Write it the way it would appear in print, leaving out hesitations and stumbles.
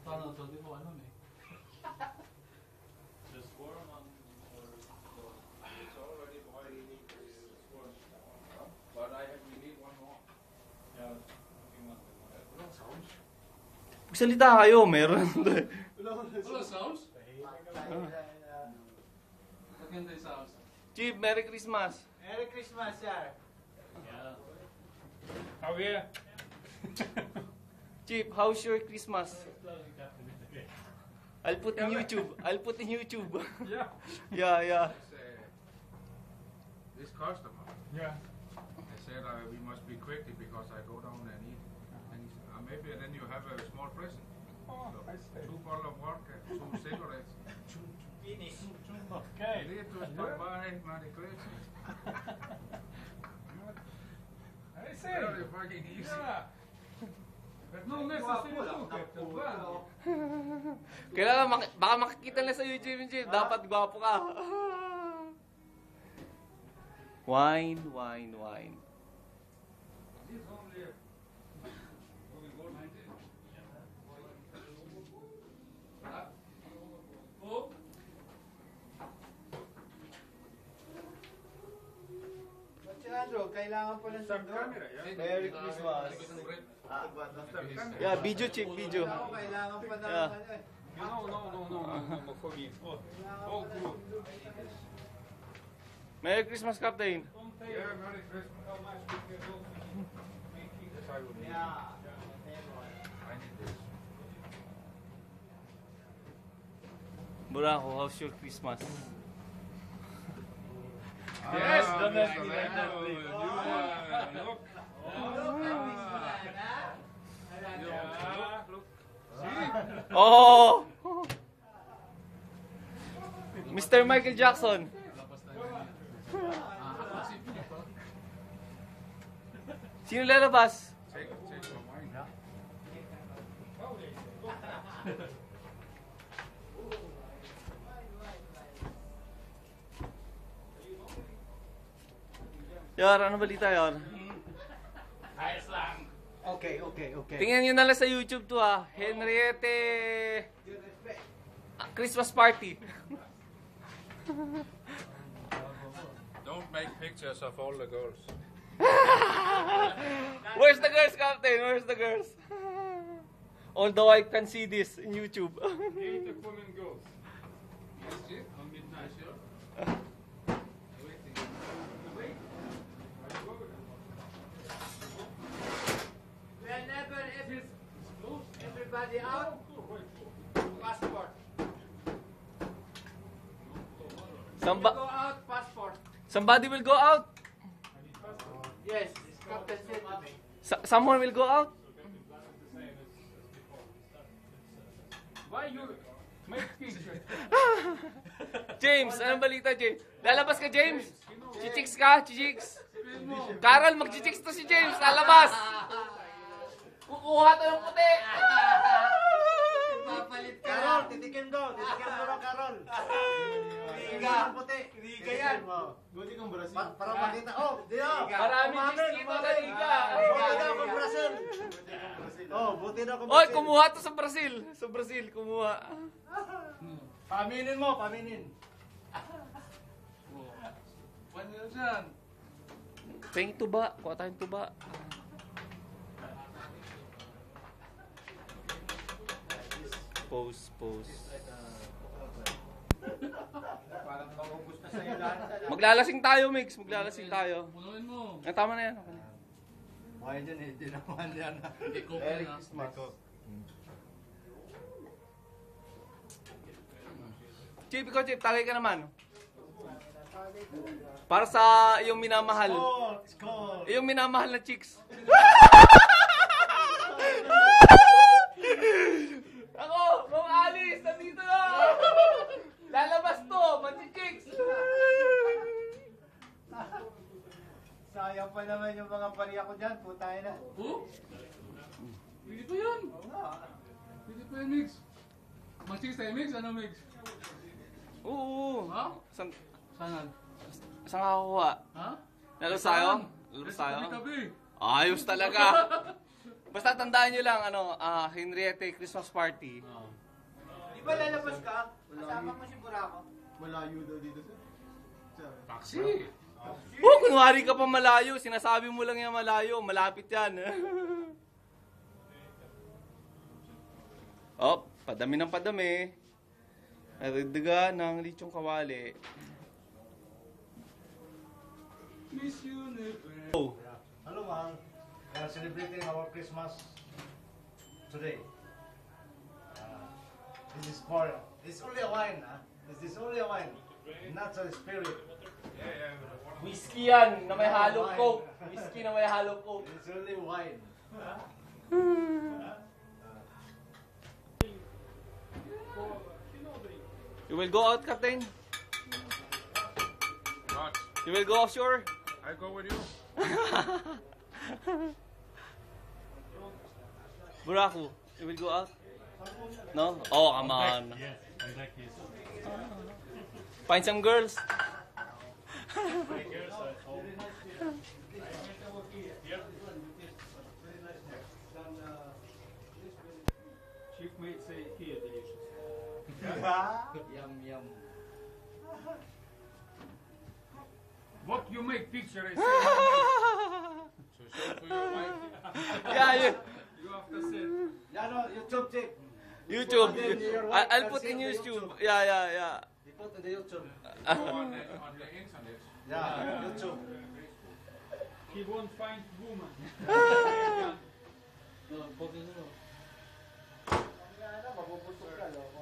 Paano ito? Di ko ano eh. Just warm on it's already boiling. But I have we need one more. Yeah. Walang sounds. Magsalita kayo, meron. Wala sounds? Maganda yung sounds. Chief, Merry Christmas. Merry Christmas, sir. Yeah. Oh yeah. Chief, how's your Christmas? I'll put in YouTube. I'll put in YouTube. Yeah. Yeah. This customer. Yeah. I said we must be quick because I go down and eat. And he said, maybe then you have a small present. Oh, So, I see. 2 bottles of vodka, 2 cigarettes. Finish. Okay. You need to stop by Merry Christmas. I see. Very fucking easy. Yeah. But no necessary to get the brand. Kailangan baka makikita na sa YouTube, Chief. Dapat gwapo ka. Wine. This only Oh? Andrew, kailangan pa ng Start sundo. camera, yeah? Merry Christmas. Start camera. Yeah, video, Chief, video. Ako, kailangan pa ng Yeah. ano eh. No, for me. Oh, good. Merry Christmas, Captain. Yeah, Merry Christmas. Yes, I will need. Yeah. I need this. Buraco, how's your Christmas? Yes, Ah, don't Mr. have to Lando, like that. look. Yeah. Oh! Mr. Michael Jackson. Lapas tayo na Sino lalabas? Take some wine. Yar, ano balita yar? ayos lang. Okay. Tingnan nyo na lang sa YouTube to ha. Henriette Christmas party. Don't make pictures of all the girls. Where's the girls, Captain? Where's the girls? Although I can see this in YouTube. Beautiful and girls. Yes, Chief. Ang midnight sure. Waiting. Whenever everybody out, passport. Go out, passport. Somebody will go out. Yes, Captain said to me. Someone will go out. Why you make pictures? James, anong balita, James? Lalabas ka, James? Chichicks ka? Chichicks? Carol, mag-chichicks to si James. Lalabas. Kukuha to ng puti. Papalit ka. Carol, titikin mo na, Carol. Riga. Puti. Riga yan. Buti kang Brazil. Para makita. Oh, di na. Maraming chicks dito sa Liga. Buti na ako Brazil. Oh, buti na ako Oy, kumuha to sa Brazil. Sa Brazil, kumuha. Paminin mo, paminin. Paano yun dyan? Peng tuba. Kuha tayong tuba. Pose. Parang maubos na sa'yo lahat. Maglalasing tayo, Mix. Maglalasing tayo. Punuin mo. Tama na yan. Okay na. Bakit dyan eh, di naman yan. Hindi ko Merry na. Christmas. Chip, ikaw, Chip. Tagay ka naman. Para sa iyong minamahal. Score. Iyong minamahal na chicks. Ako, Ma'am Alice, nandito na! Lalabas to, manchi-chicks! Sayang pa naman yung mga pariya ko dyan, putay na. Oh? Pwede pa yan. Oo nga. Pwede pa yan, Mix. Mag-chicks tayo, Mix. Ano, Mix? Oo. Ha? Saan Saan? ka kukuha? Ha? Lalabas tayo? Lalabas tayo? Tabi-tabi. Ayos talaga. Basta tandaan nyo lang, Henriette Christmas party. Di ba lalabas ka? Kasama mo si Buraco. Malayo daw dito sir. Sir. Taxi. Kunwari ka pa malayo. Sinasabi mo lang yan malayo. Malapit yan. Padami ng padami. Naridiga ng lichong kawali. Miss Universe. Hello, Mang. We are celebrating our Christmas today. This is for, it's only a wine, huh? This is only a wine, not a spirit. Whiskey yan na may halong coke. Whiskey na may halong coke. It's only wine. You will go out, Captain? What? You will go offshore? I go with you. Buraku, you will go out? No? Oh, come on. Yes, I'm back, yes. Find some girls. Chief mate say here delicious. Yum, yum. What you make picture I say. So show to your wife. Yeah, You have to say. Yeah, no, YouTube check. YouTube. Then your wife I'll can put see in on the YouTube. YouTube. Yeah. You put in the YouTube. On the internet. Yeah, YouTube. He won't find woman. Mabubusog ka, loko.